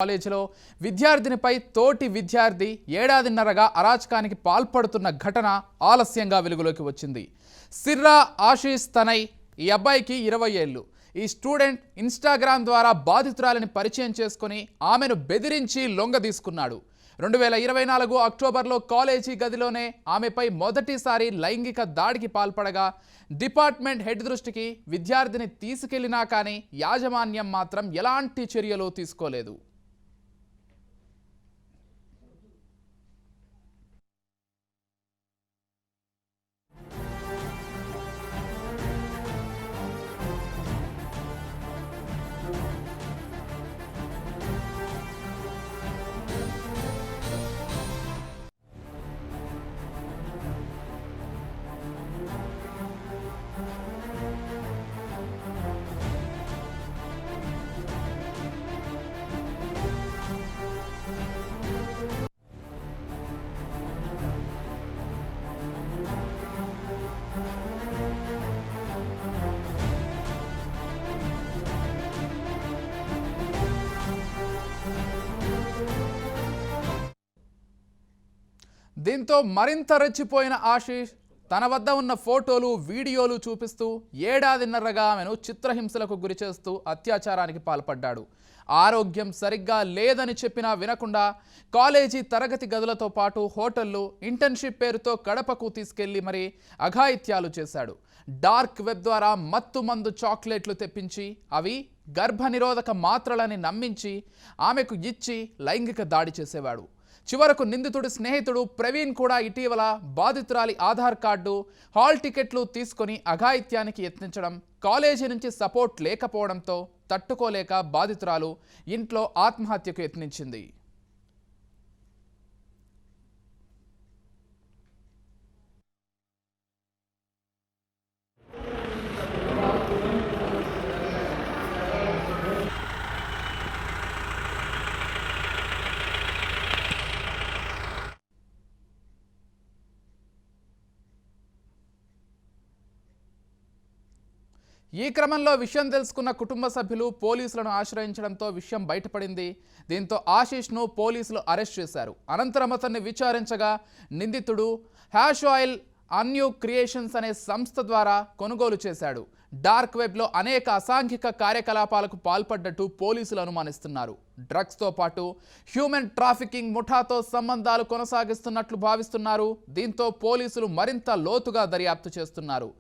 కాలేజీలో విద్యార్థినిపై తోటి విద్యార్థి ఏడాదిన్నరగా అరాచకానికి పాల్పడుతున్న ఘటన ఆలస్యంగా వెలుగులోకి వచ్చింది. సిర్రా ఆశీష్ తనై ఈ అబ్బాయికి 20 ఏళ్లు. ఈ స్టూడెంట్ ఇన్స్టాగ్రామ్ ద్వారా బాధితురాలిని పరిచయం చేసుకుని ఆమెను బెదిరించి లొంగ తీసుకున్నాడు. 2024 అక్టోబర్లో కాలేజీ గదిలోనే ఆమెపై మొదటిసారి లైంగిక దాడికి పాల్పడగా డిపార్ట్మెంట్ హెడ్ దృష్టికి విద్యార్థిని తీసుకెళ్లినా కానీ యాజమాన్యం మాత్రం ఎలాంటి చర్యలు తీసుకోలేదు. దీంతో మరింత రెచ్చిపోయిన ఆశీష్ తన వద్ద ఉన్న ఫోటోలు వీడియోలు చూపిస్తూ ఏడాదిన్నరగా ఆమెను చిత్రహింసలకు గురిచేస్తూ అత్యాచారానికి పాల్పడ్డాడు. ఆరోగ్యం సరిగ్గా లేదని చెప్పినా వినకుండా కాలేజీ తరగతి గదులతో పాటు హోటళ్లు, ఇంటర్న్షిప్ పేరుతో కడపకు తీసుకెళ్లి మరీ అఘాయిత్యాలు చేశాడు. డార్క్ వెబ్ ద్వారా మత్తు మందు చాక్లెట్లు తెప్పించి అవి గర్భనిరోధక మాత్రలని నమ్మించి ఆమెకు ఇచ్చి లైంగిక దాడి చేసేవాడు. చివరకు నిందితుడి స్నేహితుడు ప్రవీణ్ కూడా ఇటీవల బాధితురాలి ఆధార్ కార్డు, హాల్ టికెట్లు తీసుకొని అఘాయిత్యానికి యత్నించడం, కాలేజీ నుంచి సపోర్ట్ లేకపోవడంతో తట్టుకోలేక బాధితురాలు ఇంట్లో ఆత్మహత్యకు యత్నించింది. ఈ క్రమంలో విషయం తెలుసుకున్న కుటుంబ సభ్యులు పోలీసులను ఆశ్రయించడంతో విషయం బయటపడింది. దీంతో ఆశీష్ను పోలీసులు అరెస్ట్ చేశారు. అనంతరం అతన్ని విచారించగా నిందితుడు హ్యాష్ ఆయిల్ అన్యూ క్రియేషన్స్ అనే సంస్థ ద్వారా కొనుగోలు చేశాడు. డార్క్ వెబ్లో అనేక అసాంఘిక కార్యకలాపాలకు పాల్పడ్డట్టు పోలీసులు అనుమానిస్తున్నారు. డ్రగ్స్తో పాటు హ్యూమన్ ట్రాఫికింగ్ ముఠాతో సంబంధాలు కొనసాగిస్తున్నట్లు భావిస్తున్నారు. దీంతో పోలీసులు మరింత లోతుగా దర్యాప్తు చేస్తున్నారు.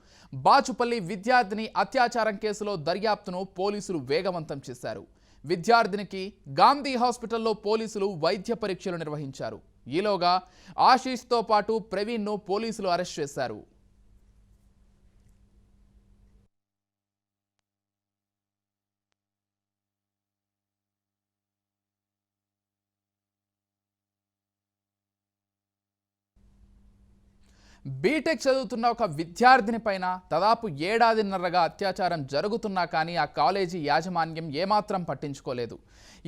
బాచుపల్లి విద్యార్థిని అత్యాచారం కేసులో దర్యాప్తును పోలీసులు వేగవంతం చేశారు. విద్యార్థినికి గాంధీ హాస్పిటల్లో పోలీసులు వైద్య పరీక్షలు నిర్వహించారు. ఈలోగా ఆశీష్తో పాటు ప్రవీణ్ను పోలీసులు అరెస్ట్ చేశారు. బీటెక్ చదువుతున్న ఒక విద్యార్థిని పైన దాదాపు ఏడాదిన్నరగా అత్యాచారం జరుగుతున్నా కానీ ఆ కాలేజీ యాజమాన్యం ఏమాత్రం పట్టించుకోలేదు.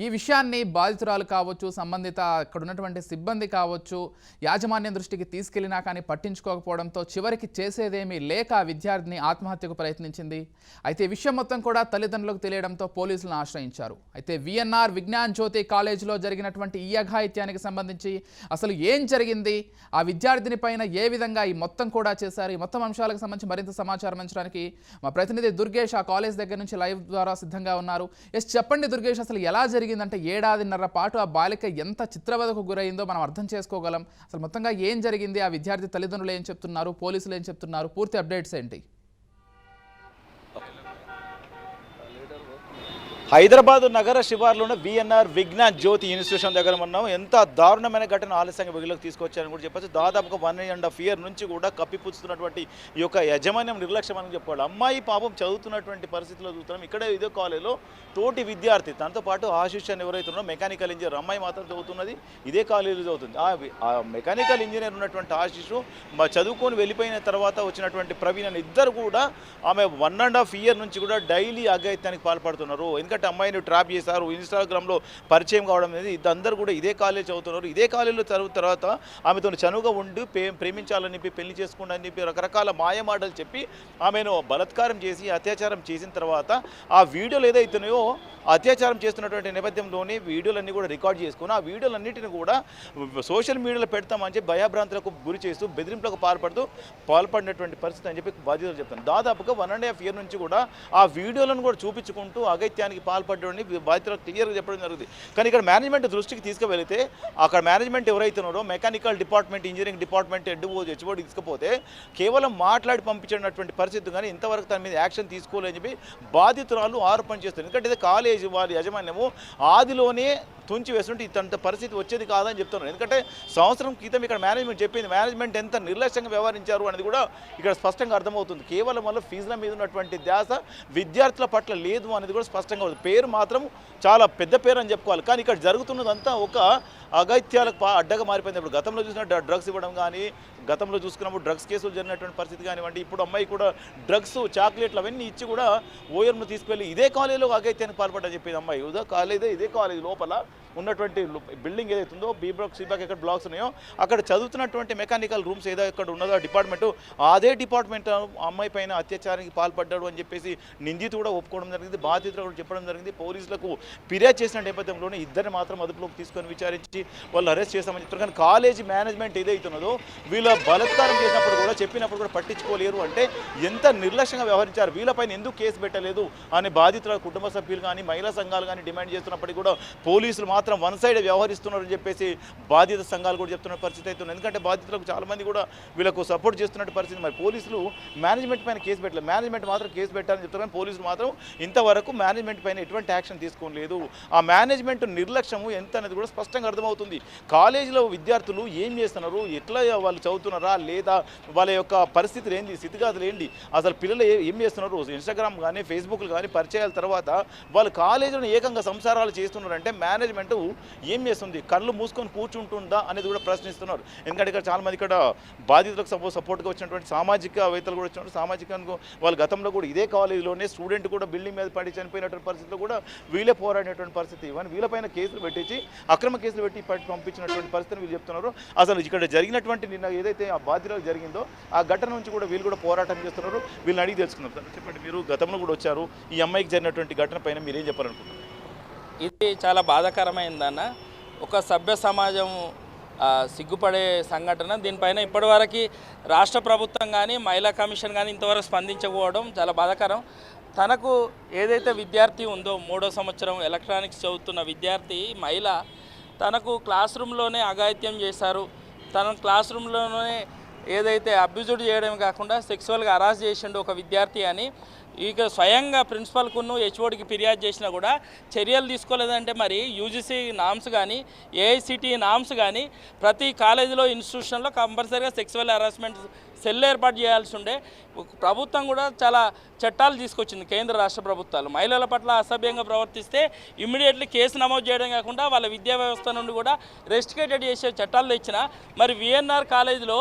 ఈ విషయాన్ని బాధితురాలు కావచ్చు, సంబంధిత అక్కడ ఉన్నటువంటి సిబ్బంది కావచ్చు, యాజమాన్యం దృష్టికి తీసుకెళ్లినా కానీ పట్టించుకోకపోవడంతో చివరికి చేసేదేమీ లేక ఆ విద్యార్థిని ఆత్మహత్యకు ప్రయత్నించింది. అయితే ఈ విషయం మొత్తం కూడా తల్లిదండ్రులకు తెలియడంతో పోలీసులను ఆశ్రయించారు. అయితే విఎన్ఆర్ విజ్ఞాన్ జ్యోతి కాలేజీలో జరిగినటువంటి ఈ అఘాయిత్యానికి సంబంధించి అసలు ఏం జరిగింది, ఆ విద్యార్థిని పైన ఏ విధంగా ఈ మొత్తం కూడా చేశారు, ఈ మొత్తం అంశాలకు సంబంధించి మరింత సమాచారం అందించడానికి మా ప్రతినిధి దుర్గేష్ ఆ కాలేజ్ దగ్గర నుంచి లైవ్ ద్వారా సిద్ధంగా ఉన్నారు. చెప్పండి దుర్గేష్, అసలు ఎలా జరిగిందంటే ఏడాదిన్నర పాటు ఆ బాలిక ఎంత చిత్రవధకు గురైందో మనం అర్థం చేసుకోగలం. అసలు మొత్తంగా ఏం జరిగింది, ఆ విద్యార్థి తల్లిదండ్రులు ఏం చెప్తున్నారు, పోలీసులు ఏం చెప్తున్నారు, పూర్తి అప్డేట్స్ ఏంటి? హైదరాబాద్ నగర శివార్లోని విఎన్ఆర్ విజ్ఞాన్ జ్యోతి ఇన్స్టిట్యూషన్ దగ్గర ఉన్నాం. ఎంత దారుణమైన ఘటన ఆలస్యంగా వెలుగులోకి తీసుకొచ్చారని కూడా చెప్పచ్చు. దాదాపుగా 1.5 ఇయర్ నుంచి కూడా కప్పిపుచ్చుతున్నటువంటి ఈ యొక్క యాజమాన్యం నిర్లక్ష్యం అని చెప్పుకోవాలి. అమ్మాయి పాపం చదువుతున్నటువంటి పరిస్థితిలో చూస్తున్నాం. ఇక్కడే ఇదే కాలేజీలో తోటి విద్యార్థి తనతో పాటు ఆశీష్ అని ఎవరైతే ఉన్నారో మెకానికల్ ఇంజనీర్ అమ్మాయి మాత్రం చదువుతున్నది, ఇదే కాలేజీలో చదువుతుంది. ఆ మెకానికల్ ఇంజనీర్ ఉన్నటువంటి ఆశీష్ చదువుకొని వెళ్ళిపోయిన తర్వాత వచ్చినటువంటి ప్రవీణ్ అని ఇద్దరు కూడా ఆమె 1.5 ఇయర్ నుంచి కూడా డైలీ అఘాయిత్యానికి పాల్పడుతున్నారు. ఎందుకంటే ఎందుకంటే అమ్మాయిని ట్రాప్ చేశారు, ఇన్స్టాగ్రామ్లో పరిచయం కావడం అనేది ఇదందరూ కూడా ఇదే కాలేజ్ చదువుతున్నారు. ఇదే కాలేజీలో చదువుతున్న తర్వాత ఆమెతో చనువుగా ఉండి ప్రేమించాలని చెప్పి పెళ్లి చేసుకోండి చెప్పి రకరకాల మాయమాటలు చెప్పి ఆమెను బలాత్కారం చేసి అత్యాచారం చేసిన తర్వాత ఆ వీడియోలు ఏదైతున్నాయో అత్యాచారం చేస్తున్నటువంటి నేపథ్యంలోనే వీడియోలన్నీ కూడా రికార్డ్ చేసుకుని ఆ వీడియోలన్నింటినీ కూడా సోషల్ మీడియాలో పెడతామని చెప్పి భయభ్రాంతులకు గురి చేస్తూ బెదిరింపులకు పాల్పడినటువంటి పరిస్థితి అని చెప్పి బాధ్యతలు చెప్తాను. దాదాపుగా 1.5 year నుంచి కూడా ఆ వీడియోలను కూడా చూపించుకుంటూ అగత్యానికి పాల్పడ్డని బాధ్యతలు క్లియర్గా చెప్పడం జరుగుతుంది. కానీ ఇక్కడ మేనేజ్మెంట్ దృష్టికి తీసుకువెళితే అక్కడ మేనేజ్మెంట్ ఎవరైతున్నారో mechanical department, engineering department HOD తీసుకుపోతే కేవలం మాట్లాడి పంపించినటువంటి పరిస్థితి కానీ ఇంతవరకు తన మీద యాక్షన్ తీసుకోలేని చెప్పి బాధితురాలు ఆరోపణ చేస్తారు. ఎందుకంటే ఇది కాలేజీ వారి యాజమాన్యము ఆదిలోనే తుంచి వేస్తుంటే ఇంత పరిస్థితి వచ్చేది కాదని చెప్తున్నారు. ఎందుకంటే సంవత్సరం క్రితం ఇక్కడ మేనేజ్మెంట్ చెప్పింది, మేనేజ్మెంట్ ఎంత నిర్లక్ష్యంగా వ్యవహరించారు అనేది కూడా ఇక్కడ స్పష్టంగా అర్థమవుతుంది. కేవలం వల్ల ఫీజుల మీద ఉన్నటువంటి ధ్యాస విద్యార్థుల పట్ల లేదు అనేది కూడా స్పష్టంగా అవుతుంది. పేరు మాత్రం చాలా పెద్ద పేరు అని చెప్పుకోవాలి, కానీ ఇక్కడ జరుగుతున్నదంతా ఒక అగత్యాలకు అడ్డగా మారిపోయింది. ఇప్పుడు గతంలో చూసిన డ్రగ్స్ ఇవ్వడం కానీ, గతంలో చూసుకున్నప్పుడు డ్రగ్స్ కేసులు జరిగినటువంటి పరిస్థితి కానివ్వండి, ఇప్పుడు అమ్మాయి కూడా డ్రగ్స్, చాక్లెట్లు అవన్నీ ఇచ్చి కూడా ఓఎంను తీసుకెళ్ళి ఇదే కాలేజీలో అగత్యానికి పాల్పడ్డా చెప్పింది అమ్మాయి. ఇదే కాలేజీ లోపల ఉన్నటువంటి బిల్డింగ్ ఏదైతుందో బీ బ్లాక్, సి బ్లాక్ ఎక్కడ బ్లాక్స్ ఉన్నాయో అక్కడ చదువుతున్నటువంటి మెకానికల్ రూమ్స్ ఏదో ఎక్కడ ఉన్నదో ఆ డిపార్ట్మెంట్, అదే డిపార్ట్మెంట్ అమ్మాయి పైన అత్యాచారానికి పాల్పడ్డాడు అని చెప్పేసి నిందితు కూడా ఒప్పుకోవడం జరిగింది, బాధితులు కూడా చెప్పడం జరిగింది. పోలీసులకు ఫిర్యాదు చేసిన నేపథ్యంలోనే ఇద్దరిని మాత్రం అదుపులోకి తీసుకొని విచారించి వాళ్ళు అరెస్ట్ చేస్తామని చెప్తారు. కానీ కాలేజీ మేనేజ్మెంట్ ఏదైతున్నదో వీళ్ళ బలాత్కారం చేసినప్పుడు కూడా చెప్పినప్పుడు కూడా పట్టించుకోలేరు అంటే ఎంత నిర్లక్ష్యంగా వ్యవహరించారు, వీళ్ళపైన ఎందుకు కేసు పెట్టలేదు అని బాధితుల కుటుంబ సభ్యులు కానీ మహిళా సంఘాలు కానీ డిమాండ్ చేస్తున్నప్పటికీ కూడా పోలీసులు మాత్రం వన్ సైడ్ వ్యవహరిస్తున్నారని చెప్పేసి బాధిత సంఘాలు కూడా చెప్తున్న పరిస్థితి అవుతుంది. ఎందుకంటే బాధితులకు చాలామంది కూడా వీళ్ళకు సపోర్ట్ చేస్తున్న పరిస్థితి. మరి పోలీసులు మేనేజ్మెంట్ పైన కేసు పెట్టలేదు, మేనేజ్మెంట్ మాత్రం కేసు పెట్టాలని చెప్తారు, కానీ పోలీసులు మాత్రం ఇంతవరకు మేనేజ్మెంట్ పైన ఎటువంటి యాక్షన్ తీసుకోలేదు. ఆ మేనేజ్మెంట్ నిర్లక్ష్యము ఎంత అనేది కూడా స్పష్టంగా అర్థమవుతుంది. కాలేజీలో విద్యార్థులు ఏం చేస్తున్నారు, ఎట్లా వాళ్ళు చదువుతున్నారా లేదా, వాళ్ళ యొక్క పరిస్థితులు ఏంటి, స్థితిగతులు ఏంటి, అసలు పిల్లలు ఏం చేస్తున్నారు, ఇన్స్టాగ్రామ్ కానీ ఫేస్బుక్లు కానీ పరిచయాల తర్వాత వాళ్ళు కాలేజీలో ఏకంగా సంసారాలు చేస్తున్నారంటే మేనేజ్మెంట్ ఏం చేస్తుంది, కళ్ళు మూసుకొని కూర్చుంటుందా అనేది కూడా ప్రశ్నిస్తున్నారు. ఎందుకంటే ఇక్కడ చాలామంది ఇక్కడ బాధితులకు సపోర్ట్గా వచ్చినటువంటి సామాజికవేత్తలు కూడా వచ్చినట్టు, సామాజిక వాళ్ళ గతంలో కూడా ఇదే కాలేజీలోనే స్టూడెంట్ కూడా బిల్డింగ్ మీద పడి చనిపోయినటువంటి పరిస్థితిలో కూడా వీళ్ళే పోరాడినటువంటి పరిస్థితి. ఇవన్నీ వీళ్ళపైన కేసులు పెట్టించి అక్రమ కేసులు పెట్టి పంపించినటువంటి పరిస్థితిని వీళ్ళు చెప్తున్నారు. అసలు ఇక్కడ జరిగినటువంటి నిన్న ఏదైతే ఆ బాధితులకు జరిగిందో ఆ ఘటన నుంచి కూడా వీళ్ళు కూడా పోరాటం చేస్తున్నారు. వీళ్ళని అడిగి తెలుసుకున్నారు. సార్ చెప్పండి, మీరు గతంలో కూడా వచ్చారు, ఈ అమ్మాయికి జరిగినటువంటి ఘటన పైన మీరేం చెప్పాలనుకుంటున్నారు? ఇది చాలా బాధాకరమైందన్న, ఒక సభ్య సమాజం సిగ్గుపడే సంఘటన. దీనిపైన ఇప్పటివరకు రాష్ట్ర ప్రభుత్వం కానీ మహిళా కమిషన్ కానీ ఇంతవరకు స్పందించకపోవడం చాలా బాధాకరం. తనకు ఏదైతే విద్యార్థి ఉందో 3వ సంవత్సరం ఎలక్ట్రానిక్స్ చదువుతున్న విద్యార్థి మహిళ, తనకు క్లాస్ రూమ్లోనే అఘాయిత్యం చేశారు, తన క్లాస్ రూమ్లోనే ఏదైతే అబ్యూజ్డ్ చేయడం కాకుండా సెక్సువల్గా హరాస్ చేసిండు ఒక విద్యార్థి అని ఇక స్వయంగా ప్రిన్సిపల్కును హెచ్ఓడికి ఫిర్యాదు చేసినా కూడా చర్యలు తీసుకోలేదంటే మరి యూజీసీ నామ్స్ కానీ ఏఐసిటి నామ్స్ కానీ ప్రతి కాలేజీలో ఇన్స్టిట్యూషన్లో కంపల్సరీగా సెక్సువల్ హరాస్మెంట్ సెల్ ఏర్పాటు చేయాల్సి ఉండే. ప్రభుత్వం కూడా చాలా చట్టాలు తీసుకొచ్చింది, కేంద్ర రాష్ట్ర ప్రభుత్వాలు. మహిళల పట్ల అసభ్యంగా ప్రవర్తిస్తే ఇమ్మీడియట్లీ కేసు నమోదు చేయడం కాకుండా వాళ్ళ విద్యా వ్యవస్థ నుండి కూడా రెస్ట్రిక్టెడ్ చేసే చట్టాలు తెచ్చిన మరి విఎన్ఆర్ కాలేజీలో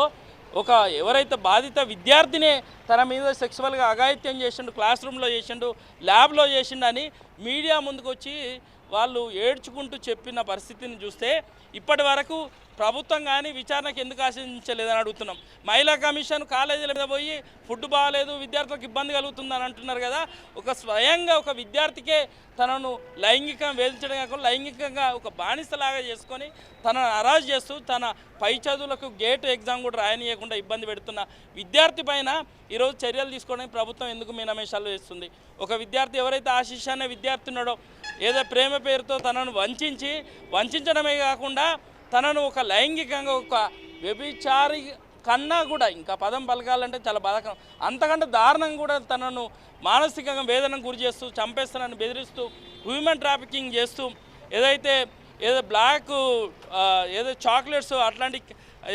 ఒక ఎవరైతే బాధిత విద్యార్థినే తన మీద సెక్సువల్గా అఘాయిత్యం చేసిండు, క్లాస్ రూమ్లో చేసిండు, ల్యాబ్లో చేసిండు అని మీడియా ముందుకు వచ్చి వాళ్ళు ఏడ్చుకుంటూ చెప్పిన పరిస్థితిని చూస్తే ఇప్పటి వరకు ప్రభుత్వం కానీ విచారణకు ఎందుకు ఆశించలేదని అడుగుతున్నాం. మహిళా కమిషన్ కాలేజీల మీద పోయి ఫుడ్ బాగాలేదు, విద్యార్థులకు ఇబ్బంది కలుగుతుందని అంటున్నారు కదా. ఒక స్వయంగా ఒక విద్యార్థికే తనను లైంగికంగా వేధించడం కాకుండా లైంగికంగా ఒక బానిసలాగా చేసుకొని తనను అరాజ్ చేస్తూ తన పై చదువులకు గేట్ ఎగ్జామ్ కూడా రాయనీయకుండా ఇబ్బంది పెడుతున్న విద్యార్థి పైన ఈరోజు చర్యలు తీసుకోవడానికి ప్రభుత్వం ఎందుకు మీనమేషాలు చేస్తుంది? ఒక విద్యార్థి ఎవరైతే ఆశిష్ అనే విద్యార్థి ఉన్నాడో ఏదో ప్రేమ పేరుతో తనను వంచడమే కాకుండా తనను ఒక లైంగికంగా ఒక వ్యభిచారి కన్నా కూడా ఇంకా పదం పలకాలంటే చాలా బాధాకరం, అంతకంటే దారుణం కూడా తనను మానసికంగా వేదనకు గురి చేస్తూ చంపేస్తానని బెదిరిస్తూ హ్యూమన్ ట్రాఫికింగ్ చేస్తూ ఏదో బ్లాక్ ఏదో చాక్లెట్స్ అట్లాంటి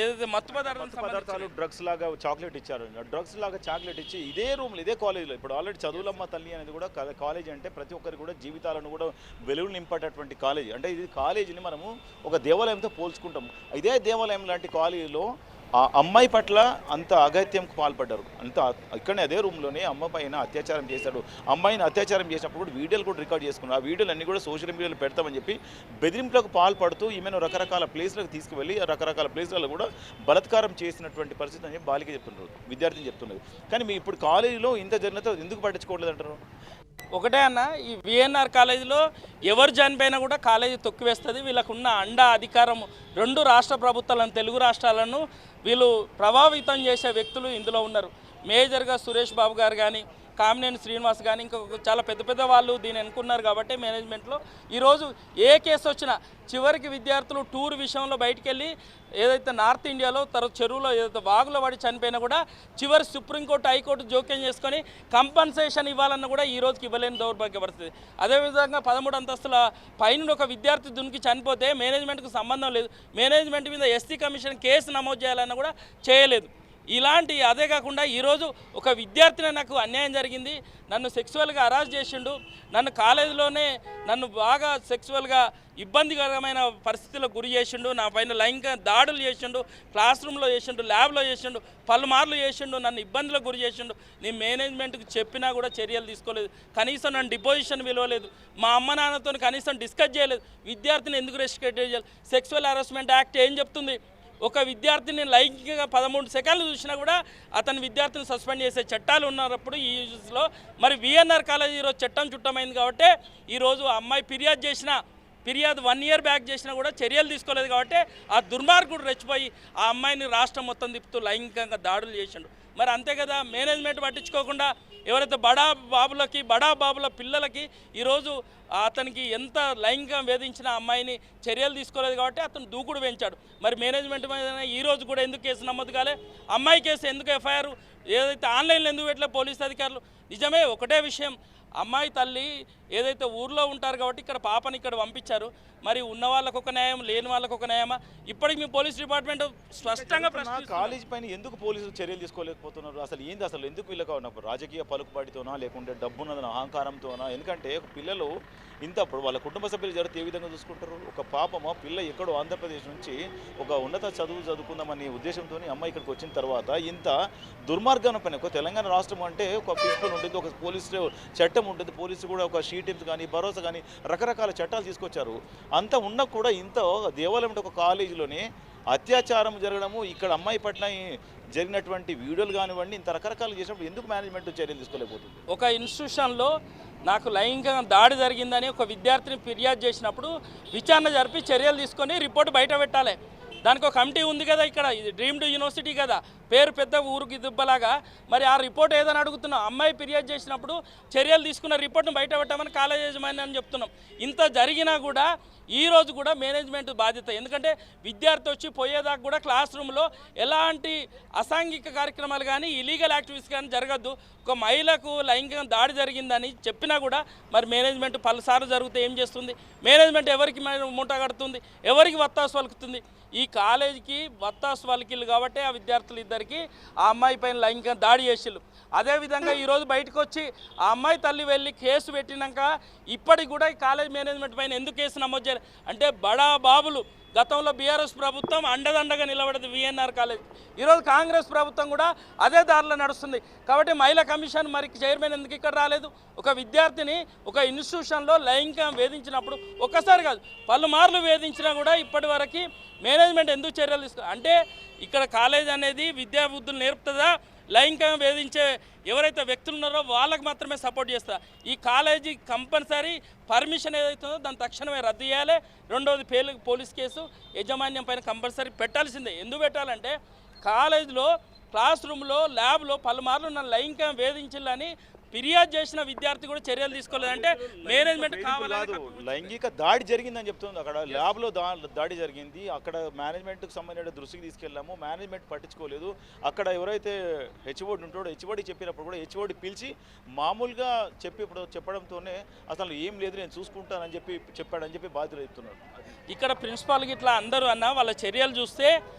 ఏదైతే మత్తు పదార్థాలు డ్రగ్స్ లాగా చాక్లెట్ ఇచ్చారు, డ్రగ్స్ లాగా చాక్లెట్ ఇచ్చి ఇదే రూమ్లో ఇదే కాలేజీలో ఇప్పుడు ఆల్రెడీ చదువులమ్మ తల్లి అనేది కూడా కాలేజీ అంటే ప్రతి ఒక్కరికి కూడా జీవితాలను కూడా వెలుగులు నింపేటటువంటి కాలేజీ. అంటే ఇది కాలేజీని మనము ఒక దేవాలయంతో పోల్చుకుంటాం. ఇదే దేవాలయం లాంటి కాలేజీలో ఆ అమ్మాయి పట్ల అంత అగత్యంకు పాల్పడ్డారు. అంత ఇక్కడనే అదే రూమ్లోనే అమ్మ పైన అత్యాచారం చేశాడు. అమ్మాయిని అత్యాచారం చేసినప్పుడు కూడా వీడియోలు కూడా రికార్డ్ చేసుకున్నారు. ఆ వీడియోలు అన్నీ కూడా సోషల్ మీడియాలో పెడతామని చెప్పి బెదిరింపులకు పాల్పడుతూ ఈమెను రకరకాల ప్లేస్లకు తీసుకువెళ్ళి రకరకాల ప్లేస్లలో కూడా బలాత్కారం చేసినటువంటి పరిస్థితి అని బాలిక చెప్తున్నారు, విద్యార్థిని చెప్తున్నారు. కానీ మీ ఇప్పుడు కాలేజీలో ఇంత జరిగిన ఎందుకు పట్టించుకోవట్లేదు అంటారు? ఒకటే అన్న, ఈ విఎన్ఆర్ కాలేజీలో ఎవరు చనిపోయినా కూడా కాలేజీ తొక్కివేస్తుంది. వీళ్ళకున్న అధికారం రెండు రాష్ట్ర ప్రభుత్వాలను, తెలుగు రాష్ట్రాలను వీళ్ళు ప్రభావితం చేసే వ్యక్తులు ఇందులో ఉన్నారు. మేజర్గా సురేష్ బాబు గారు కానీ, కామినేని శ్రీనివాస్ కానీ, ఇంకొక చాలా పెద్ద పెద్ద వాళ్ళు దీన్ని అనుకున్నారు. కాబట్టి మేనేజ్మెంట్లో ఈరోజు ఏ కేసు వచ్చినా చివరికి విద్యార్థులు టూర్ విషయంలో బయటికి వెళ్ళి ఏదైతే నార్త్ ఇండియాలో తర్వాత చెరువులో ఏదైతే వాగులో పడి చనిపోయినా కూడా చివరి సుప్రీంకోర్టు, హైకోర్టు జోక్యం చేసుకొని కంపన్సేషన్ ఇవ్వాలన్న కూడా ఈ రోజుకి ఇవ్వలేని దౌర్భాగ్య పరిస్థితి. అదేవిధంగా 13 అంతస్తుల పైన ఒక విద్యార్థి దునికి చనిపోతే మేనేజ్మెంట్కు సంబంధం లేదు. మేనేజ్మెంట్ మీద ఎస్టీ కమిషన్ కేసు నమోదు చేయాలన్నా కూడా చేయలేదు. ఇలాంటి అదే కాకుండా ఈరోజు ఒక విద్యార్థిని నాకు అన్యాయం జరిగింది, నన్ను సెక్సువల్గా హరాస్ చేసిండు, నన్ను కాలేజీలోనే నన్ను బాగా సెక్సువల్గా ఇబ్బందికరమైన పరిస్థితులకు గురి చేసిండు, నా పైన లైంగిక దాడులు చేసిండు, క్లాస్ రూమ్లో చేసిండు, ల్యాబ్లో చేసిండు, పలుమార్లు చేసిండు, నన్ను ఇబ్బందులకు గురి చేసిండు. నేను మేనేజ్మెంట్కి చెప్పినా కూడా చర్యలు తీసుకోలేదు. కనీసం నన్ను డిపోజిషన్ విలువలేదు. మా అమ్మ నాన్నతో కనీసం డిస్కస్ చేయలేదు. విద్యార్థిని ఎందుకు రెస్ట్రిక్ట్ చేయాలి? సెక్సువల్ హరాస్మెంట్ యాక్ట్ ఏం చెప్తుంది? ఒక విద్యార్థిని లైంగికంగా 13 సెకండ్లు చూసినా కూడా అతని విద్యార్థిని సస్పెండ్ చేసే చట్టాలు ఉన్నప్పుడు ఈ యూజ్లో మరి విఎన్ఆర్ కాలేజ్ ఈరోజు చట్టం చుట్టమైంది. కాబట్టి ఈరోజు అమ్మాయి ఫిర్యాదు 1 ఇయర్ బ్యాక్ చేసినా కూడా చర్యలు తీసుకోలేదు. కాబట్టి ఆ దుర్మార్గుడు రెచ్చిపోయి ఆ అమ్మాయిని రాష్ట్రం మొత్తం తిప్పుతూ లైంగికంగా దాడులు చేసిండు. మరి అంతే కదా, మేనేజ్మెంట్ పట్టించుకోకుండా ఎవరైతే బడా బాబుల పిల్లలకి ఈరోజు అతనికి ఎంత లైంగికంగా వేధించిన అమ్మాయిని చర్యలు తీసుకోలేదు. కాబట్టి అతను దూకుడు పెంచాడు. మరి మేనేజ్మెంట్ మీద ఈరోజు కూడా ఎందుకు కేసు నమోదు కాలే? అమ్మాయి కేసు ఎందుకు ఎఫ్ఐఆర్ ఏదైతే ఆన్లైన్లో ఎందుకు పెట్టలే పోలీసు అధికారులు? నిజమే, ఒకటే విషయం, అమ్మాయి తల్లి ఏదైతే ఊర్లో ఉంటారు కాబట్టి ఇక్కడ పాపని ఇక్కడ పంపించారు. మరి ఉన్న వాళ్ళకు ఒక న్యాయం, లేని వాళ్ళకు ఒక న్యాయమా? ఇప్పటికి మీ పోలీస్ డిపార్ట్మెంట్ స్పష్టంగా కాలేజీ పైన ఎందుకు పోలీసులు చర్యలు తీసుకోలేకపోతున్నారు? అసలు ఏంది, అసలు ఎందుకు వీళ్ళకు రాజకీయ పలుకుబడితోనా లేకుంటే డబ్బున్నదన అహంకారంతోనా? ఎందుకంటే పిల్లలు ఇప్పుడు వాళ్ళ కుటుంబ సభ్యులు జరిగితే ఏ విధంగా చూసుకుంటారు? ఒక పాపమో పిల్ల ఎక్కడో ఆంధ్రప్రదేశ్ నుంచి ఒక ఉన్నత చదువు చదువుకుందామనే ఉద్దేశంతో అమ్మాయి ఇక్కడికి వచ్చిన తర్వాత ఇంత దుర్మార్గం పైన ఒక తెలంగాణ రాష్ట్రం అంటే ఒక ప్రిన్సిపల్ ఉంటుంది, ఒక పోలీసు చట్టం ఉంటుంది, పోలీసు కూడా ఒక షీటిమ్స్ కానీ భరోసా కానీ రకరకాల చట్టాలు తీసుకొచ్చారు. అంత ఉన్నా కూడా ఇంత దేవాలయం ఒక కాలేజీలోనే అత్యాచారం జరగడము, ఇక్కడ అమ్మాయి పట్ల జరిగినటువంటి వీడియోలు కానివ్వండి, ఇంత రకరకాలు చేసినప్పుడు ఎందుకు మేనేజ్మెంట్ చర్యలు తీసుకోలేకపోతుంది? ఒక ఇన్స్టిట్యూషన్లో నాకు లైంగిక దాడి జరిగిందని ఒక విద్యార్థిని ఫిర్యాదు చేసినప్పుడు విచారణ జరిపి చర్యలు తీసుకొని రిపోర్ట్ బయట పెట్టాలి. దానికి ఒక కమిటీ ఉంది కదా, ఇక్కడ ఇది డ్రీమ్డ్ యూనివర్సిటీ కదా, పేరు పెద్ద ఊరికి దుబ్బలాగా. మరి ఆ రిపోర్ట్ ఏదని అడుగుతున్నాం. అమ్మాయి ఫిర్యాదు చేసినప్పుడు చర్యలు తీసుకున్న రిపోర్ట్ను బయట పెట్టామని కాలేజ్ యాజమాన్యాన్ని చెప్తున్నాం. ఇంత జరిగినా కూడా ఈరోజు కూడా మేనేజ్మెంట్ బాధ్యత. ఎందుకంటే విద్యార్థి వచ్చి పోయేదాకా కూడా క్లాస్ రూమ్లో ఎలాంటి అసాంఘిక కార్యక్రమాలు కానీ ఇలీగల్ యాక్టివిటీస్ కానీ జరగద్దు. ఒక మహిళకు లైంగిక దాడి జరిగిందని చెప్పినా కూడా మరి మేనేజ్మెంట్ పలుసార్లు జరిగితే ఏం చేస్తుంది? మేనేజ్మెంట్ ఎవరికి మూట కడుతుంది? ఎవరికి వత్తాసు పలుకుతుంది? ఈ కాలేజీకి వత్తాసు పలికిళ్ళు కాబట్టి ఆ విద్యార్థులు ఇద్దరికి ఆ అమ్మాయి పైన లైంగిక దాడి చేసిళ్ళు. అదేవిధంగా ఈరోజు బయటకు వచ్చి ఆ అమ్మాయి తల్లి వెళ్ళి కేసు పెట్టినాక ఇప్పటికి కూడా ఈ కాలేజ్ మేనేజ్మెంట్ పైన ఎందుకు కేసు నమోదు చేయాలి అంటే బడా బాబులు గతంలో బీఆర్ఎస్ ప్రభుత్వం అండదండగా నిలబడేది విఎన్ఆర్ కాలేజ్. ఈరోజు కాంగ్రెస్ ప్రభుత్వం కూడా అదే దారిలో నడుస్తుంది. కాబట్టి మహిళా కమిషన్ మరి చైర్మన్ ఎందుకు ఇక్కడ రాలేదు? ఒక విద్యార్థిని ఒక ఇన్స్టిట్యూషన్లో లైంగికంగా వేధించినప్పుడు ఒక్కసారి కాదు పలుమార్లు వేధించినా కూడా ఇప్పటి వరకు మేనేజ్మెంట్ ఎందుకు చర్యలు తీసుకో అంటే ఇక్కడ కాలేజ్ అనేది విద్యా బుద్ధులు నేర్పుతుందా? లైంగికంగా వేధించే ఎవరైతే వ్యక్తులు ఉన్నారో వాళ్ళకి మాత్రమే సపోర్ట్ చేస్తా. ఈ కాలేజీ కంపల్సరీ పర్మిషన్ ఏదైతుందో దాన్ని తక్షణమే రద్దు చేయాలి. రెండవది పోలీస్ కేసు యాజమాన్యం పైన కంపల్సరీ పెట్టాల్సిందే. ఎందుకు పెట్టాలంటే కాలేజీలో క్లాస్ రూమ్లో ల్యాబ్లో పలుమార్లు నన్ను లైంగికంగా వేధించాలని ఫిర్యాదు చేసిన విద్యార్థి కూడా చర్యలు తీసుకోలేదంటే మేనేజ్మెంట్ కాదు. లైంగిక దాడి జరిగిందని చెప్తుంది. అక్కడ ల్యాబ్లో దాడి జరిగింది. అక్కడ మేనేజ్మెంట్కి సంబంధించిన దృష్టికి తీసుకెళ్ళాము. మేనేజ్మెంట్ పట్టించుకోలేదు. అక్కడ ఎవరైతే హెచ్ఓడి ఉంటాడో హెచ్ఓడి చెప్పినప్పుడు కూడా హెచ్ఓడి పిలిచి మామూలుగా చెప్పడంతోనే అసలు ఏం లేదు నేను చూసుకుంటానని చెప్పాడని చెప్పి బాధ్యతలు చెప్తున్నారు. ఇక్కడ ప్రిన్సిపాల్కి ఇట్లా అందరూ అన్న వాళ్ళ చర్యలు చూస్తే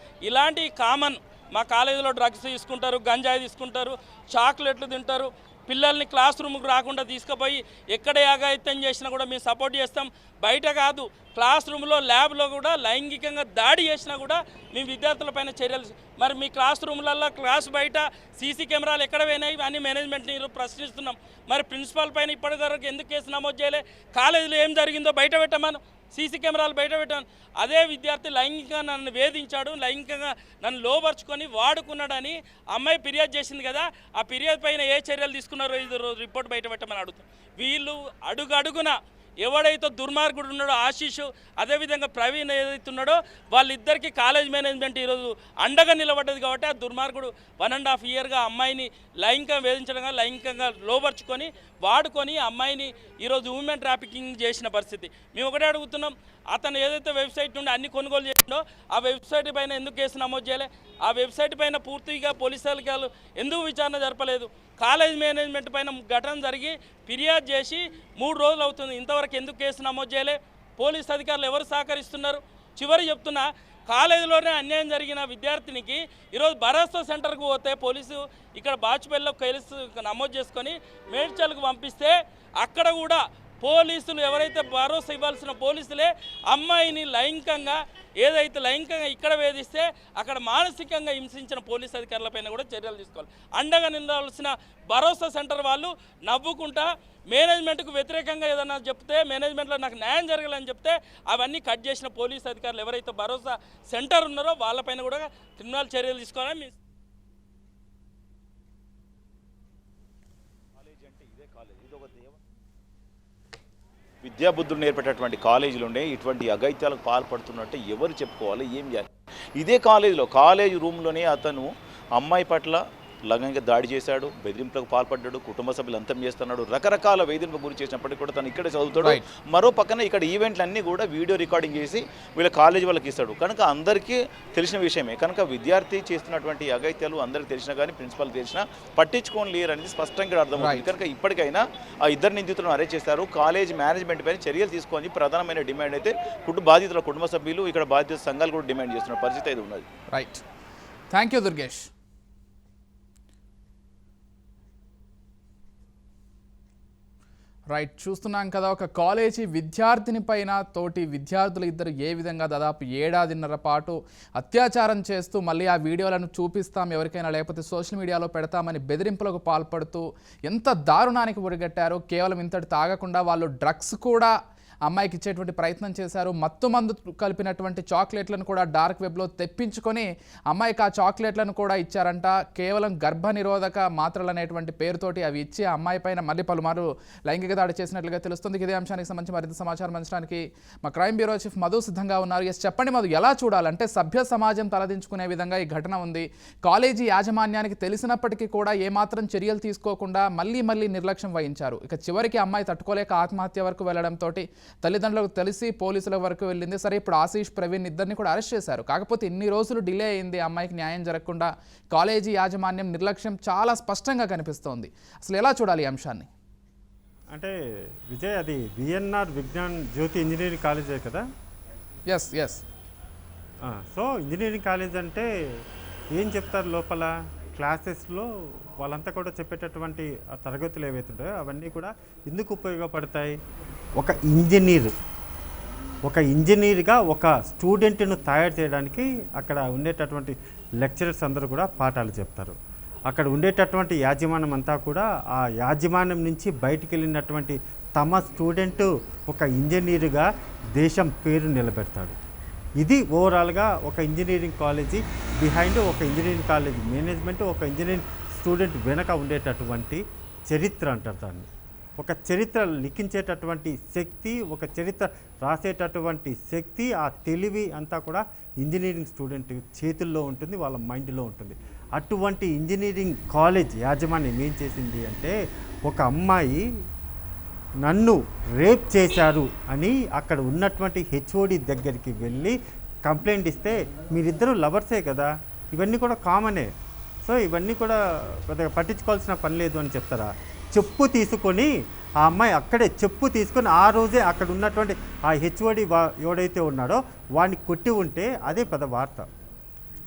ఇలాంటి కామన్ మా కాలేజీలో డ్రగ్స్ తీసుకుంటారు, గంజాయి తీసుకుంటారు, చాక్లెట్లు తింటారు, పిల్లల్ని క్లాస్ రూమ్కి రాకుండా తీసుకుపోయి ఎక్కడ యాగాయిత్యం చేసినా కూడా మేము సపోర్ట్ చేస్తాం. బయట కాదు, క్లాస్ రూమ్లో ల్యాబ్లో కూడా లైంగికంగా దాడి చేసినా కూడా మేము విద్యార్థులపైన చర్యలు. మరి మీ క్లాస్ రూమ్లలో క్లాస్ బయట సీసీ కెమెరాలు ఎక్కడ పోయినాయి అని మేనేజ్మెంట్ని ప్రశ్నిస్తున్నాం. మరి ప్రిన్సిపాల్ పైన ఇప్పటి వరకు ఎందుకు కేసు నమోదు చేయలే? కాలేజీలో ఏం జరిగిందో బయట పెట్టమను, సీసీ కెమెరాలు బయట పెట్టాను. అదే విద్యార్థి లైంగికంగా నన్ను వేధించాడు, లైంగికంగా నన్ను లోపరుచుకొని వాడుకున్నాడని అమ్మాయి ఫిర్యాదు చేసింది కదా, ఆ ఫిర్యాదు పైన ఏ చర్యలు తీసుకున్నారో ఇది రిపోర్ట్ బయట పెట్టమని అడుగుతాం. వీళ్ళు అడుగడుగున ఎవడైతే దుర్మార్గుడు ఉన్నాడో ఆశీష్, అదేవిధంగా ప్రవీణ్ ఏదైతే ఉన్నాడో వాళ్ళిద్దరికీ కాలేజ్ మేనేజ్మెంట్ ఈరోజు అండగా నిలబడ్డది. కాబట్టి ఆ దుర్మార్గుడు 1.5 ఇయర్గా అమ్మాయిని లైంగికంగా వేధించడంగా, లైంగికంగా లోపరుచుకొని వాడుకొని అమ్మాయిని ఈరోజు ఉమెన్ ట్రాఫికింగ్ చేసిన పరిస్థితి. మేము ఒకటే అడుగుతున్నాం, అతను ఏదైతే వెబ్సైట్ నుండి అన్ని కొనుగోలు చేసిండో ఆ వెబ్సైట్ పైన ఎందుకు కేసు నమోదు చేయలే? ఆ వెబ్సైట్ పైన పూర్తిగా పోలీసు అధికారులు ఎందుకు విచారణ జరపలేదు? కాలేజ్ మేనేజ్మెంట్ పైన ఘటన జరిగి ఫిర్యాదు చేసి 3 రోజులు అవుతుంది, ఇంతవరకు ఎందుకు కేసు నమోదు చేయలే? పోలీసు అధికారులు ఎవరు సహకరిస్తున్నారు? చివరి చెప్తున్నా, కాలేజీలోనే అన్యాయం జరిగిన విద్యార్థినికి ఈరోజు భరోసా సెంటర్కు పోతే పోలీసు ఇక్కడ బాచుపల్లిలో కేసు నమోదు చేసుకొని మేడ్చల్కు పంపిస్తే అక్కడ కూడా పోలీసులు ఎవరైతే భరోసా ఇవ్వాల్సిన పోలీసులే అమ్మాయిని లైంగికంగా ఇక్కడ వేధిస్తే అక్కడ మానసికంగా హింసించిన పోలీసు అధికారులపైన కూడా చర్యలు తీసుకోవాలి. అండగా నిలవాల్సిన భరోసా సెంటర్ వాళ్ళు నవ్వుకుంటా మేనేజ్మెంట్కు వ్యతిరేకంగా ఏదైనా చెప్తే, మేనేజ్మెంట్లో నాకు న్యాయం జరగాలని చెప్తే అవన్నీ కట్ చేసిన పోలీసు అధికారులు ఎవరైతే భరోసా సెంటర్ ఉన్నారో వాళ్ళపైన కూడా క్రిమినల్ చర్యలు తీసుకోవాలని విద్యాబుద్ధులు నేర్పేటటువంటి కాలేజీలోనే ఇటువంటి అఘాయిత్యాలకు పాల్పడుతున్నట్టే ఎవరు చెప్పుకోవాలి, ఏం చేయాలి? ఇదే కాలేజ్ రూమ్లోనే అతను అమ్మాయి పట్ల లైంగిక దాడి చేశాడు, బెదిరింపులకు పాల్పడ్డాడు, కుటుంబ సభ్యులు అంతం చేస్తున్నాడు, రకరకాల వేధింపులకు గురి చేసినప్పటికీ కూడా తను ఇక్కడే చదువుతాడు. మరో పక్కన ఇక్కడ ఈవెంట్లన్నీ కూడా వీడియో రికార్డింగ్ చేసి వీళ్ళ కాలేజీ వాళ్ళకి ఇస్తాడు. కనుక అందరికీ తెలిసిన విషయమే. కనుక విద్యార్థి చేస్తున్నటువంటి అఘాయిత్యాలు అందరికీ తెలిసినా కానీ ప్రిన్సిపల్ తెలిసినా పట్టించుకొని లేరు అనేది స్పష్టంగా అర్థమవుతుంది. కనుక ఇప్పటికైనా ఆ 2 నిందితులను అరెస్ట్ చేశారు. కాలేజ్ మేనేజ్మెంట్ పైన చర్యలు తీసుకొని ప్రధానమైన డిమాండ్ అయితే బాధితుల కుటుంబ సభ్యులు, ఇక్కడ బాధితుల సంఘాలు కూడా డిమాండ్ చేస్తున్న పరిస్థితి అయితే ఉన్నది. Right, thank you Durgesh. Right, చూస్తున్నాం కదా, ఒక కాలేజీ విద్యార్థిని పైన తోటి విద్యార్థులు ఇద్దరు ఏ విధంగా దాదాపు 1.5 ఏళ్ల పాటు అత్యాచారం చేస్తూ మళ్ళీ ఆ వీడియోలను చూపిస్తాం ఎవరికైనా, లేకపోతే సోషల్ మీడియాలో పెడతామని బెదిరింపులకు పాల్పడుతూ ఎంత దారుణానికి ఒడిగట్టారు. కేవలం ఇంతటి తాగకుండా వాళ్ళు డ్రగ్స్ కూడా అమ్మాయికి ఇచ్చేటువంటి ప్రయత్నం చేశారు. మత్తు మందు కలిపినటువంటి చాక్లెట్లను కూడా డార్క్ వెబ్లో తెప్పించుకొని అమ్మాయికి ఆ చాక్లెట్లను కూడా ఇచ్చారంట. కేవలం గర్భ నిరోధక మాత్రలు అనేటువంటి పేరుతోటి అవి ఇచ్చి ఆ అమ్మాయి పైన మళ్ళీ పలుమారు లైంగిక దాడి చేసినట్లుగా తెలుస్తుంది. ఇదే అంశానికి సంబంధించి మరింత సమాచారం అందించడానికి మా క్రైమ్ బ్యూరో చీఫ్ మధు సిద్ధంగా ఉన్నారు. ఎస్, చెప్పండి మధు, ఎలా చూడాలంటే సభ్య సమాజం తలదించుకునే విధంగా ఈ ఘటన ఉంది. కాలేజీ యాజమాన్యానికి తెలిసినప్పటికీ కూడా ఏమాత్రం చర్యలు తీసుకోకుండా మళ్ళీ నిర్లక్ష్యం వహించారు. ఇక చివరికి అమ్మాయి తట్టుకోలేక ఆత్మహత్య వరకు వెళ్లడంతో తల్లిదండ్రులకు తెలిసి పోలీసుల వరకు వెళ్ళింది. సరే, ఇప్పుడు ఆశీష్, ప్రవీణ్ ఇద్దరిని కూడా అరెస్ట్ చేశారు. కాకపోతే ఇన్ని రోజులు డిలే అయింది, అమ్మాయికి న్యాయం జరగకుండా కాలేజీ యాజమాన్యం నిర్లక్ష్యం చాలా స్పష్టంగా కనిపిస్తోంది. అసలు ఎలా చూడాలి ఈ అంశాన్ని? అంటే విజయ్, అది విఎన్ఆర్ విజ్ఞాన్ జ్యోతి ఇంజనీరింగ్ కాలేజే కదా? ఎస్. సో ఇంజనీరింగ్ కాలేజ్ అంటే ఏం చెప్తారు లోపల క్లాసెస్లో వాళ్ళంతా కూడా చెప్పేటటువంటి తరగతులు ఏవైతుంటాయో అవన్నీ కూడా ఎందుకు ఉపయోగపడతాయి? ఒక ఇంజనీర్గా ఒక స్టూడెంట్ను తయారు చేయడానికి అక్కడ ఉండేటటువంటి లెక్చరర్స్ అందరూ కూడా పాఠాలు చెప్తారు. అక్కడ ఉండేటటువంటి యాజమాన్యం అంతా కూడా ఆ యాజమాన్యం నుంచి బయటికి వెళ్ళినటువంటి తమ స్టూడెంట్ ఒక ఇంజనీరుగా దేశం పేరు నిలబెడతాడు. ఇది ఓవరాల్గా ఒక ఇంజనీరింగ్ కాలేజీ బిహైండ్, ఒక ఇంజనీరింగ్ కాలేజీ మేనేజ్మెంట్, ఒక ఇంజనీరింగ్ స్టూడెంట్ వెనక ఉండేటటువంటి చరిత్ర అంటారు దాన్ని. ఒక చరిత్ర లిఖించేటటువంటి శక్తి, ఒక చరిత్ర రాసేటటువంటి శక్తి, ఆ తెలివి అంతా కూడా ఇంజనీరింగ్ స్టూడెంట్ చేతుల్లో ఉంటుంది, వాళ్ళ మైండ్లో ఉంటుంది. అటువంటి ఇంజనీరింగ్ కాలేజ్ యాజమాన్యం ఏం చేసింది అంటే, ఒక అమ్మాయి నన్ను రేప్ చేశారు అని అక్కడ ఉన్నటువంటి హెచ్ఓడి దగ్గరికి వెళ్ళి కంప్లైంట్ ఇస్తే, మీరిద్దరూ లవర్సే కదా, ఇవన్నీ కూడా కామనే, సో ఇవన్నీ కూడా పెద్దగా పట్టించుకోవాల్సిన పని లేదు అని చెప్తారా? చెప్పు తీసుకొని ఆ అమ్మాయి అక్కడే చెప్పు తీసుకొని ఆ రోజే అక్కడ ఉన్నటువంటి ఆ హెచ్ఓడి ఎవడైతే ఉన్నాడో వాడిని కొట్టి ఉంటే అదే పెద్ద వార్త,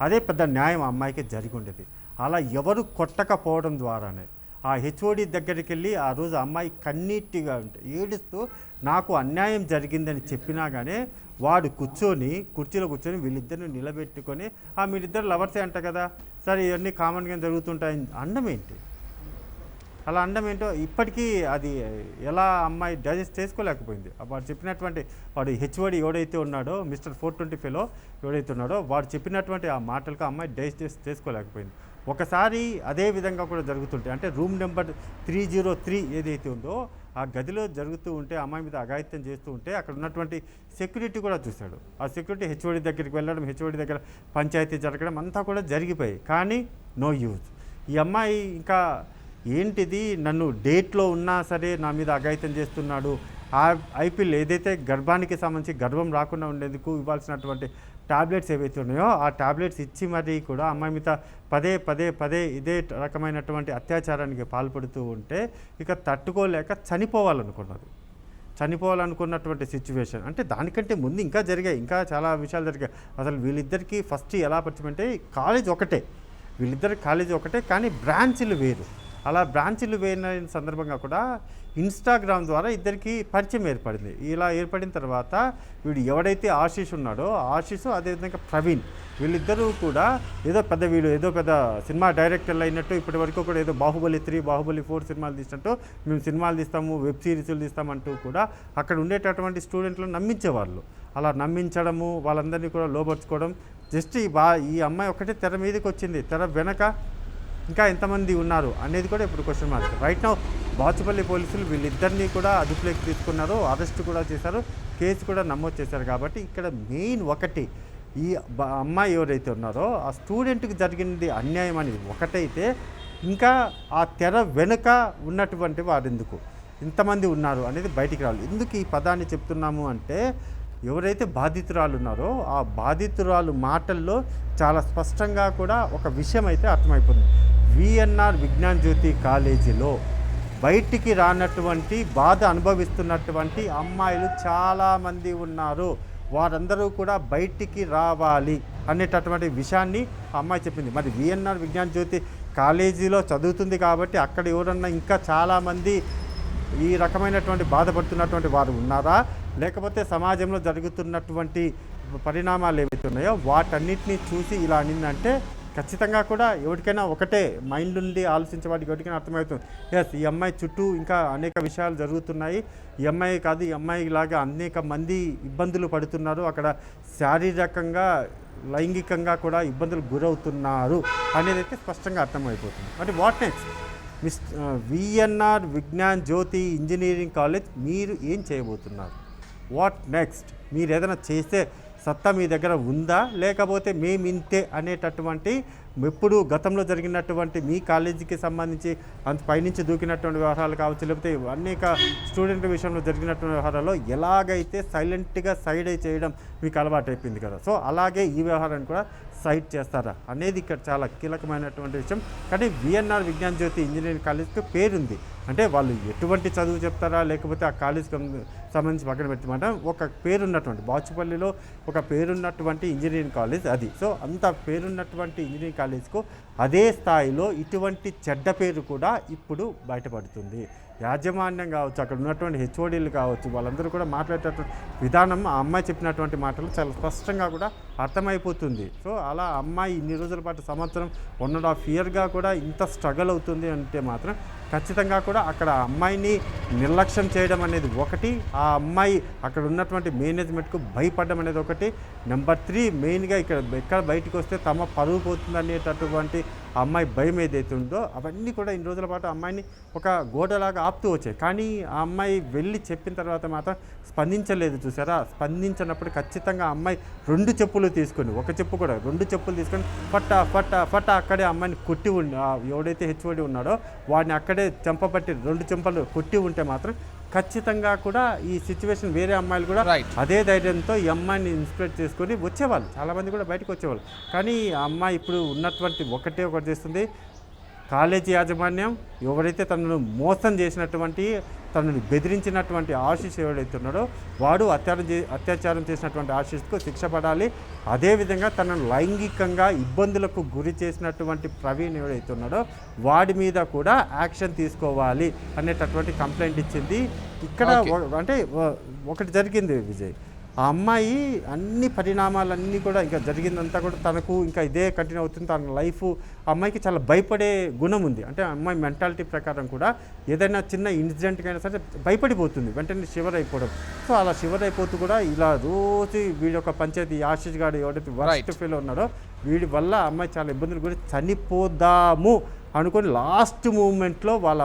అదే పెద్ద న్యాయం ఆ అమ్మాయికి జరిగి ఉండేది. అలా ఎవరు కొట్టకపోవడం ద్వారానే ఆ హెచ్ఓడి దగ్గరికి వెళ్ళి ఆ రోజు అమ్మాయి కన్నీటిగా ఏడుస్తూ నాకు అన్యాయం జరిగిందని చెప్పినా కానీ వాడు కుర్చీలో కూర్చొని వీళ్ళిద్దరిని నిలబెట్టుకొని మీరిద్దరు లవర్సే అంట కదా, సరే ఇవన్నీ కామన్గా జరుగుతుంటాయని అండం ఏంటి? అలా అండం ఏంటో ఇప్పటికీ అది ఎలా అమ్మాయి డైజెస్ట్ చేసుకోలేకపోయింది. వాడు చెప్పినటువంటి వాడు హెచ్ఓడి ఎవడైతే ఉన్నాడో మిస్టర్ 420 ఫెలో ఎవడైతే ఉన్నాడో వాడు చెప్పినటువంటి ఆ మాటలకు అమ్మాయి డైజెస్ట్ చేసుకోలేకపోయింది. ఒకసారి అదే విధంగా కూడా జరుగుతుంటే అంటే రూమ్ నెంబర్ 303 ఏదైతే ఉందో ఆ గదిలో జరుగుతూ ఉంటే అమ్మాయి మీద అఘాయిత్యం చేస్తూ ఉంటే అక్కడ ఉన్నటువంటి సెక్యూరిటీ కూడా చూశాడు. ఆ సెక్యూరిటీ హెచ్ఓడి దగ్గరికి వెళ్ళడం, హెచ్ఓడి దగ్గర పంచాయతీ జరగడం అంతా కూడా జరిగిపోయాయి. కానీ నో యూజ్. ఈ అమ్మాయి ఇంకా ఏంటిది, నన్ను డేట్లో ఉన్నా సరే నా మీద అఘాయిత్యం చేస్తున్నాడు. ఆ ఐపీఎల్ ఏదైతే గర్భానికి సంబంధించి గర్భం రాకుండా ఉండేందుకు ఇవ్వాల్సినటువంటి టాబ్లెట్స్ ఏవైతే ఉన్నాయో ఆ టాబ్లెట్స్ ఇచ్చి మరీ కూడా అమ్మాయి మీద పదే ఇదే రకమైనటువంటి అత్యాచారానికి పాల్పడుతూ ఉంటే ఇక తట్టుకోలేక చనిపోవాలనుకున్నటువంటి సిచ్యువేషన్. అంటే దానికంటే ముందు ఇంకా జరిగాయి, ఇంకా చాలా విషయాలు జరిగాయి. అసలు వీళ్ళిద్దరికీ ఫస్ట్ ఎలా పరిచయం అంటే కాలేజ్ ఒకటే, వీళ్ళిద్దరికి కాలేజీ ఒకటే కానీ బ్రాంచ్లు వేరు. అలా బ్రాంచ్లు వేరిన సందర్భంగా కూడా ఇన్స్టాగ్రామ్ ద్వారా ఇద్దరికి పరిచయం ఏర్పడింది. ఇలా ఏర్పడిన తర్వాత వీడు ఎవడైతే ఆశీష్ ఉన్నాడో ఆశీష్ అదేవిధంగా ప్రవీణ్ వీళ్ళిద్దరూ కూడా ఏదో పెద్ద సినిమా డైరెక్టర్లు అయినట్టు ఇప్పటి వరకు కూడా ఏదో బాహుబలి 3, బాహుబలి 4 సినిమాలు తీసినట్టు మేము సినిమాలు తీస్తాము, వెబ్ సిరీస్లు తీస్తామంటూ కూడా అక్కడ ఉండేటటువంటి స్టూడెంట్లను నమ్మించేవాళ్ళు. అలా నమ్మించడము, వాళ్ళందరినీ కూడా లోపరుచుకోవడం. జస్ట్ ఈ అమ్మాయి ఒకటే తెర మీదకి వచ్చింది. తెర వెనక ఇంకా ఎంతమంది ఉన్నారు అనేది కూడా ఇప్పుడు question mark. Right now Bachupally పోలీసులు వీళ్ళిద్దరినీ కూడా అదుపులోకి తీసుకున్నారు, అరెస్ట్ కూడా చేశారు, కేసు కూడా నమోదు చేశారు. కాబట్టి ఇక్కడ మెయిన్ ఒకటి, ఈ అమ్మాయి ఎవరైతే ఉన్నారో ఆ స్టూడెంట్కి జరిగింది అన్యాయం అనేది ఒకటైతే ఇంకా ఆ తెర వెనుక ఉన్నటువంటి వారెందుకు ఇంతమంది ఉన్నారు అనేది బయటికి రావాలి. ఎందుకు ఈ పదాన్ని చెప్తున్నాము అంటే ఎవరైతే బాధితురాలు ఉన్నారో ఆ బాధితురాలు మాటల్లో చాలా స్పష్టంగా కూడా ఒక విషయం అయితే అర్థమైపోతుంది. విఎన్ఆర్ విజ్ఞాన్ జ్యోతి కాలేజీలో బయటికి రానటువంటి బాధ అనుభవిస్తున్నటువంటి అమ్మాయిలు చాలామంది ఉన్నారు, వారందరూ కూడా బయటికి రావాలి అనేటటువంటి విషయాన్ని ఆ అమ్మాయి చెప్పింది. మరి విఎన్ఆర్ విజ్ఞాన్ జ్యోతి కాలేజీలో చదువుతుంది కాబట్టి అక్కడ ఎవరన్నా ఇంకా చాలామంది ఈ రకమైనటువంటి బాధపడుతున్నటువంటి వారు ఉన్నారా, లేకపోతే సమాజంలో జరుగుతున్నటువంటి పరిణామాలు ఏవైతే ఉన్నాయో వాటన్నిటిని చూసి ఇలా అనిందంటే ఖచ్చితంగా కూడా ఎవరికైనా ఒకటే మైండ్ నుండి ఆలోచించే వాడికి ఎవరికైనా అర్థమవుతుంది. ఎస్, ఈ అమ్మాయి చుట్టూ ఇంకా అనేక విషయాలు జరుగుతున్నాయి, ఈ అమ్మాయి కాదు ఈ అమ్మాయి లాగా అనేక మంది ఇబ్బందులు పడుతున్నారు, అక్కడ శారీరకంగా లైంగికంగా కూడా ఇబ్బందులు గురవుతున్నారు అనేది అయితే స్పష్టంగా అర్థమైపోతుంది. మరి what next? VNR Vignan Jyothi engineering college మీరు ఏం చేయబోతున్నారు? What next? మీరు ఏదైనా చేస్తే సత్తా మీ దగ్గర ఉందా, లేకపోతే మేమింతే అనేటటువంటి ఎప్పుడు గతంలో జరిగినటువంటి మీ కాలేజీకి సంబంధించి అంత పైనుంచి దూకినటువంటి వ్యవహారాలు కావచ్చు, లేకపోతే అనేక స్టూడెంట్ విషయంలో జరిగినటువంటి వ్యవహారాల్లో ఎలాగైతే సైలెంట్గా సైడ్ చేయడం మీకు అలవాటు అయిపోయింది కదా, సో అలాగే ఈ వ్యవహారాన్ని కూడా సైడ్ చేస్తారా అనేది ఇక్కడ చాలా కీలకమైనటువంటి విషయం. కానీ విఎన్ఆర్ విజ్ఞాన్ జ్యోతి ఇంజనీరింగ్ కాలేజ్కి పేరుంది అంటే వాళ్ళు ఎటువంటి చదువు చెప్తారా, లేకపోతే ఆ కాలేజ్కి సంబంధించి పక్కన పెట్టమాట ఒక పేరున్నటువంటి బాచుపల్లిలో ఒక పేరున్నటువంటి ఇంజనీరింగ్ కాలేజ్ అది. సో అంత పేరున్నటువంటి ఇంజనీరింగ్ కాలేజ్కు అదే స్థాయిలో ఇటువంటి చెడ్డ పేరు కూడా ఇప్పుడు బయటపడుతుంది. యాజమాన్యం కావచ్చు, అక్కడ ఉన్నటువంటి హెచ్ఓడీలు కావచ్చు, వాళ్ళందరూ కూడా మాట్లాడేటటువంటి విధానం ఆ అమ్మాయి చెప్పినటువంటి మాటలు చాలా స్పష్టంగా కూడా అర్థమైపోతుంది. సో అలా అమ్మాయి ఇన్ని రోజుల పాటు సంవత్సరం 1.5 ఇయర్గా కూడా ఇంత స్ట్రగల్ అవుతుంది అంటే మాత్రం ఖచ్చితంగా కూడా అక్కడ ఆ అమ్మాయిని నిర్లక్ష్యం చేయడం అనేది ఒకటి, ఆ అమ్మాయి అక్కడ ఉన్నటువంటి మేనేజ్మెంట్కు భయపడడం అనేది ఒకటి. నెంబర్ 3 మెయిన్గా ఎక్కడ బయటకు వస్తే తమ పరువు పోతుంది అనేటటువంటి ఆ అమ్మాయి భయం ఏదైతే ఉందో అవన్నీ కూడా ఇన్ని రోజుల పాటు అమ్మాయిని ఒక గోడలాగా ఆపుతూ వచ్చాయి. కానీ ఆ అమ్మాయి వెళ్ళి చెప్పిన తర్వాత మాత్రం స్పందించలేదు. చూసారా, స్పందించినప్పుడు ఖచ్చితంగా ఆ అమ్మాయి 2 చెప్పులు తీసుకొని, ఒక చెప్పు కూడా 2 చెప్పులు తీసుకొని ఫట్టా అక్కడే అమ్మాయిని కొట్టి ఎవడైతే హెచ్ఓడి ఉన్నాడో వాడిని అక్కడే చెంపబట్టి 2 చెంపలు కొట్టి ఉంటే మాత్రం ఖచ్చితంగా కూడా ఈ సిచ్యువేషన్ వేరే అమ్మాయిలు కూడా అదే ధైర్యంతో ఈ అమ్మాయిని ఇన్స్పిరేట్ చేసుకొని వచ్చేవాళ్ళు, చాలామంది కూడా బయటకు వచ్చేవాళ్ళు. కానీ ఆ అమ్మాయి ఇప్పుడు ఉన్నటువంటి ఒకటి చేస్తుంది, కాలేజీ యాజమాన్యం ఎవరైతే తనను మోసం చేసినటువంటి తనను బెదిరించినటువంటి ఆశీష్ ఎవరైతే ఉన్నాడో వాడు అత్యాచారం చేసినటువంటి ఆశీష్కు శిక్ష పడాలి. అదేవిధంగా తనను లైంగికంగా ఇబ్బందులకు గురి చేసినటువంటి ప్రవీణ్ ఎవరైతే ఉన్నాడో వాడి మీద కూడా యాక్షన్ తీసుకోవాలి అనేటటువంటి కంప్లైంట్ ఇచ్చింది. ఇక్కడ అంటే ఒకటి జరిగింది విజయ్, ఆ అమ్మాయి అన్ని పరిణామాలన్నీ కూడా ఇంకా జరిగిందంతా కూడా తనకు ఇంకా ఇదే కంటిన్యూ అవుతుంది. తన లైఫ్ అమ్మాయికి చాలా భయపడే గుణం ఉంది. అంటే అమ్మాయి మెంటాలిటీ ప్రకారం కూడా ఏదైనా చిన్న ఇన్సిడెంట్కైనా సరే భయపడిపోతుంది, వెంటనే షివర్ అయిపోవడం. సో అలా షివర్ అయిపోతూ కూడా ఇలా రోజు వీడి యొక్క పంచాయతీ ఆశీష్ గారు ఎవరైతే వర్స్ట్ ఫీల్ ఉన్నారో వీడి వల్ల అమ్మాయి చాలా ఇబ్బందులు కూడా చనిపోదాము అనుకొని లాస్ట్ మూమెంట్లో వాళ్ళ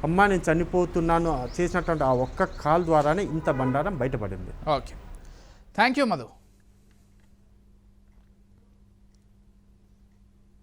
అమ్మ నేను చనిపోతున్నాను చేసినటువంటి ఆ ఒక్క కాల్ ద్వారానే ఇంత బండారం బయటపడింది. Okay, thank you Madhu.